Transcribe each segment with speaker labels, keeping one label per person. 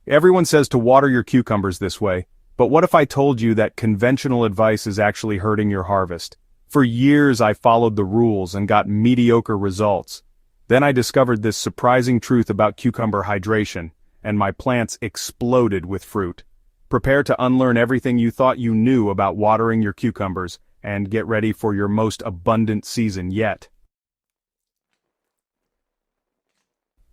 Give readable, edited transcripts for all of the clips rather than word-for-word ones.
Speaker 1: Everyone says to water your cucumbers this way, but what if I told you that conventional advice is actually hurting your harvest? For years I followed the rules and got mediocre results. Then I discovered this surprising truth about cucumber hydration, and my plants exploded with fruit. Prepare to unlearn everything you thought you knew about watering your cucumbers, and get ready for your most abundant season yet.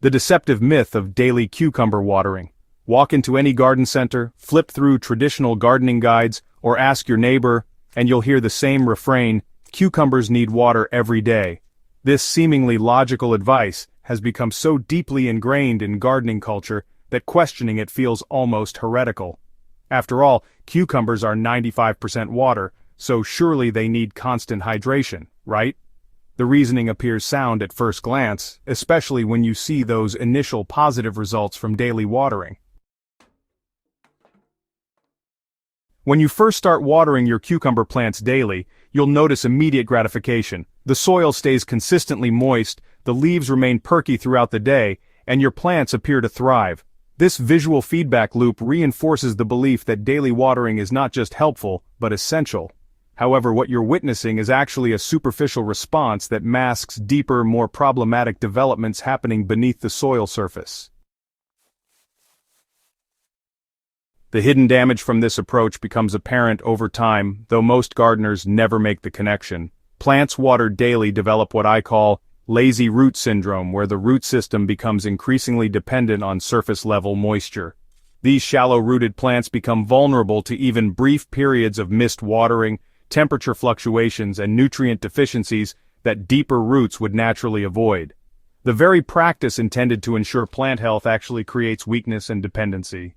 Speaker 1: The deceptive myth of daily cucumber watering. Walk into any garden center, flip through traditional gardening guides, or ask your neighbor, and you'll hear the same refrain: cucumbers need water every day. This seemingly logical advice has become so deeply ingrained in gardening culture that questioning it feels almost heretical. After all, cucumbers are 95% water, so surely they need constant hydration, right? The reasoning appears sound at first glance, especially when you see those initial positive results from daily watering. When you first start watering your cucumber plants daily, you'll notice immediate gratification. The soil stays consistently moist, the leaves remain perky throughout the day, and your plants appear to thrive. This visual feedback loop reinforces the belief that daily watering is not just helpful, but essential. However, what you're witnessing is actually a superficial response that masks deeper, more problematic developments happening beneath the soil surface. The hidden damage from this approach becomes apparent over time, though most gardeners never make the connection. Plants watered daily develop what I call lazy root syndrome, where the root system becomes increasingly dependent on surface-level moisture. These shallow-rooted plants become vulnerable to even brief periods of missed watering, temperature fluctuations, and nutrient deficiencies that deeper roots would naturally avoid. The very practice intended to ensure plant health actually creates weakness and dependency.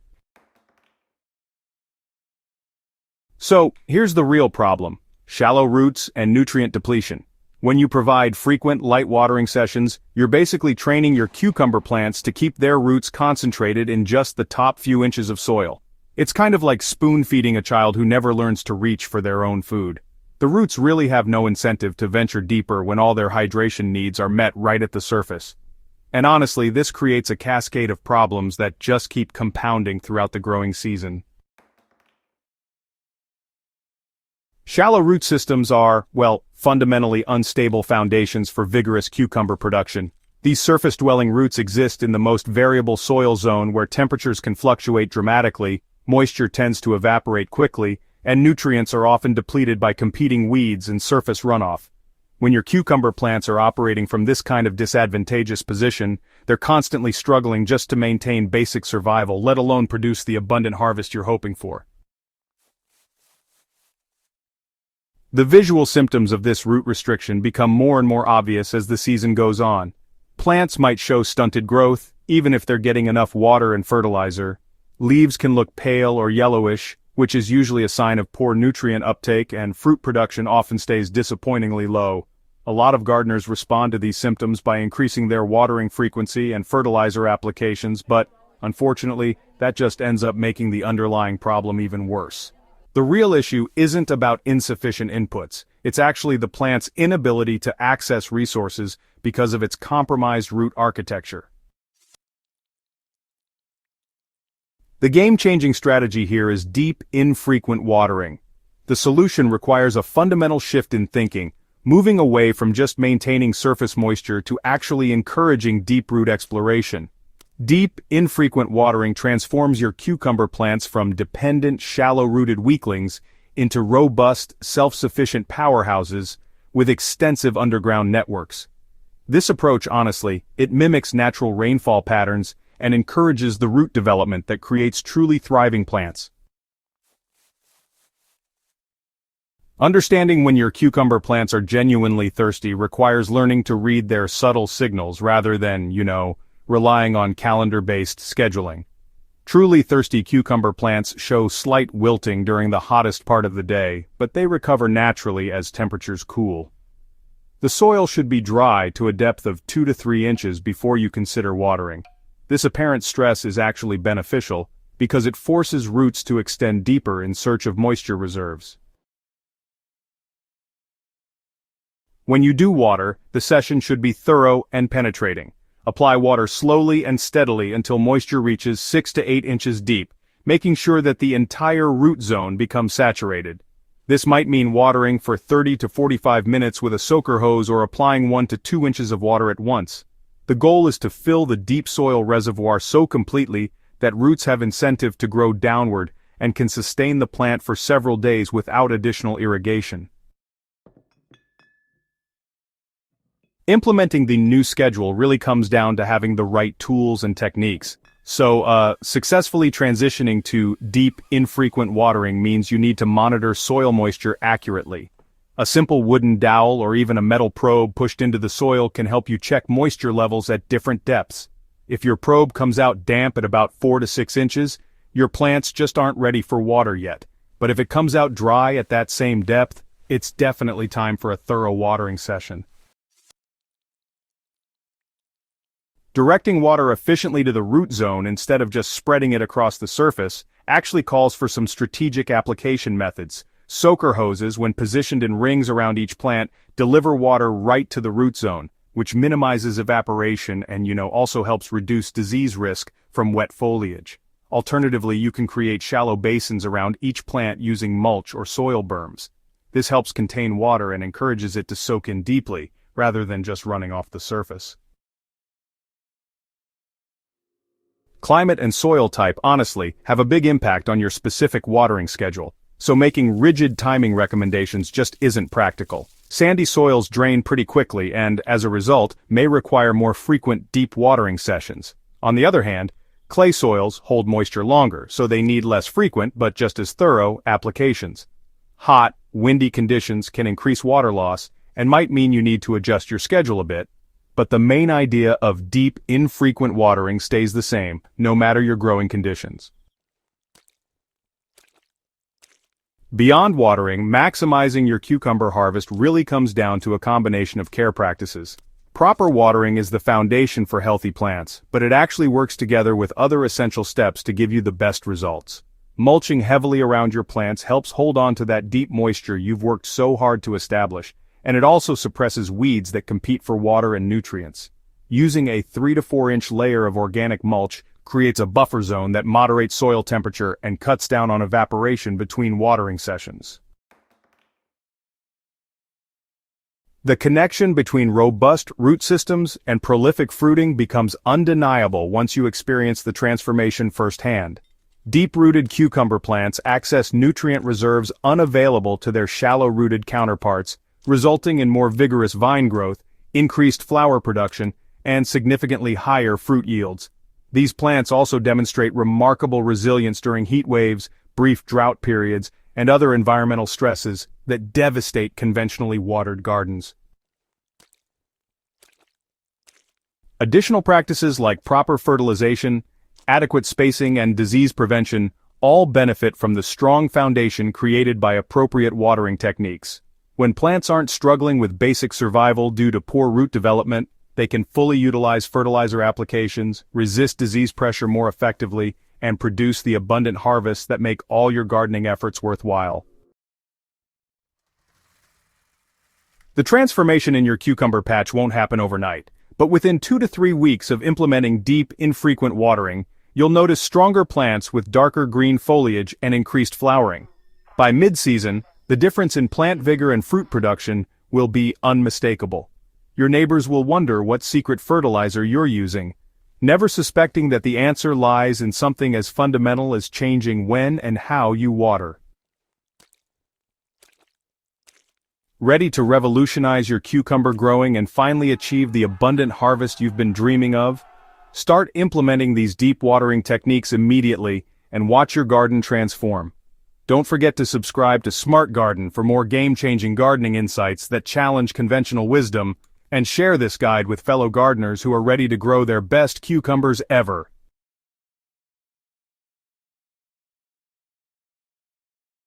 Speaker 1: So, here's the real problem: shallow roots and nutrient depletion. When you provide frequent light watering sessions, you're basically training your cucumber plants to keep their roots concentrated in just the top few inches of soil. It's kind of like spoon-feeding a child who never learns to reach for their own food. The roots really have no incentive to venture deeper when all their hydration needs are met right at the surface. And honestly, this creates a cascade of problems that just keep compounding throughout the growing season. Shallow root systems are, well, fundamentally unstable foundations for vigorous cucumber production. These surface-dwelling roots exist in the most variable soil zone where temperatures can fluctuate dramatically, moisture tends to evaporate quickly, and nutrients are often depleted by competing weeds and surface runoff. When your cucumber plants are operating from this kind of disadvantageous position, they're constantly struggling just to maintain basic survival, let alone produce the abundant harvest you're hoping for. The visual symptoms of this root restriction become more and more obvious as the season goes on. Plants might show stunted growth, even if they're getting enough water and fertilizer. Leaves can look pale or yellowish, which is usually a sign of poor nutrient uptake, and fruit production often stays disappointingly low. A lot of gardeners respond to these symptoms by increasing their watering frequency and fertilizer applications, but, unfortunately, that just ends up making the underlying problem even worse. The real issue isn't about insufficient inputs, it's actually the plant's inability to access resources because of its compromised root architecture. The game-changing strategy here is deep, infrequent watering. The solution requires a fundamental shift in thinking, moving away from just maintaining surface moisture to actually encouraging deep root exploration. Deep, infrequent watering transforms your cucumber plants from dependent, shallow-rooted weaklings into robust, self-sufficient powerhouses with extensive underground networks. This approach, honestly, it mimics natural rainfall patterns and encourages the root development that creates truly thriving plants. Understanding when your cucumber plants are genuinely thirsty requires learning to read their subtle signals rather than, relying on calendar-based scheduling. Truly thirsty cucumber plants show slight wilting during the hottest part of the day, but they recover naturally as temperatures cool. The soil should be dry to a depth of 2 to 3 inches before you consider watering. This apparent stress is actually beneficial because it forces roots to extend deeper in search of moisture reserves. When you do water, the session should be thorough and penetrating. Apply water slowly and steadily until moisture reaches 6 to 8 inches deep, making sure that the entire root zone becomes saturated. This might mean watering for 30 to 45 minutes with a soaker hose or applying 1 to 2 inches of water at once. The goal is to fill the deep soil reservoir so completely that roots have incentive to grow downward and can sustain the plant for several days without additional irrigation. Implementing the new schedule really comes down to having the right tools and techniques. So, successfully transitioning to deep, infrequent watering means you need to monitor soil moisture accurately. A simple wooden dowel or even a metal probe pushed into the soil can help you check moisture levels at different depths. If your probe comes out damp at about 4 to 6 inches, your plants just aren't ready for water yet. But if it comes out dry at that same depth, it's definitely time for a thorough watering session. Directing water efficiently to the root zone instead of just spreading it across the surface actually calls for some strategic application methods. Soaker hoses, when positioned in rings around each plant, deliver water right to the root zone, which minimizes evaporation and also helps reduce disease risk from wet foliage. Alternatively, you can create shallow basins around each plant using mulch or soil berms. This helps contain water and encourages it to soak in deeply, rather than just running off the surface. Climate and soil type, honestly, have a big impact on your specific watering schedule, so making rigid timing recommendations just isn't practical. Sandy soils drain pretty quickly and, as a result, may require more frequent deep watering sessions. On the other hand, clay soils hold moisture longer, so they need less frequent but just as thorough applications. Hot, windy conditions can increase water loss and might mean you need to adjust your schedule a bit, but the main idea of deep, infrequent watering stays the same, no matter your growing conditions. Beyond watering, maximizing your cucumber harvest really comes down to a combination of care practices. Proper watering is the foundation for healthy plants, but it actually works together with other essential steps to give you the best results. Mulching heavily around your plants helps hold on to that deep moisture you've worked so hard to establish, and it also suppresses weeds that compete for water and nutrients. Using a 3 to 4 inch layer of organic mulch creates a buffer zone that moderates soil temperature and cuts down on evaporation between watering sessions. The connection between robust root systems and prolific fruiting becomes undeniable once you experience the transformation firsthand. Deep-rooted cucumber plants access nutrient reserves unavailable to their shallow-rooted counterparts, resulting in more vigorous vine growth, increased flower production, and significantly higher fruit yields. These plants also demonstrate remarkable resilience during heat waves, brief drought periods, and other environmental stresses that devastate conventionally watered gardens. Additional practices like proper fertilization, adequate spacing, and disease prevention all benefit from the strong foundation created by appropriate watering techniques. When plants aren't struggling with basic survival due to poor root development, they can fully utilize fertilizer applications, resist disease pressure more effectively, and produce the abundant harvests that make all your gardening efforts worthwhile. The transformation in your cucumber patch won't happen overnight, but within 2 to 3 weeks of implementing deep, infrequent watering, you'll notice stronger plants with darker green foliage and increased flowering. By mid-season, the difference in plant vigor and fruit production will be unmistakable. Your neighbors will wonder what secret fertilizer you're using, never suspecting that the answer lies in something as fundamental as changing when and how you water. Ready to revolutionize your cucumber growing and finally achieve the abundant harvest you've been dreaming of? Start implementing these deep watering techniques immediately and watch your garden transform. Don't forget to subscribe to Smart Garden for more game-changing gardening insights that challenge conventional wisdom, and share this guide with fellow gardeners who are ready to grow their best cucumbers ever.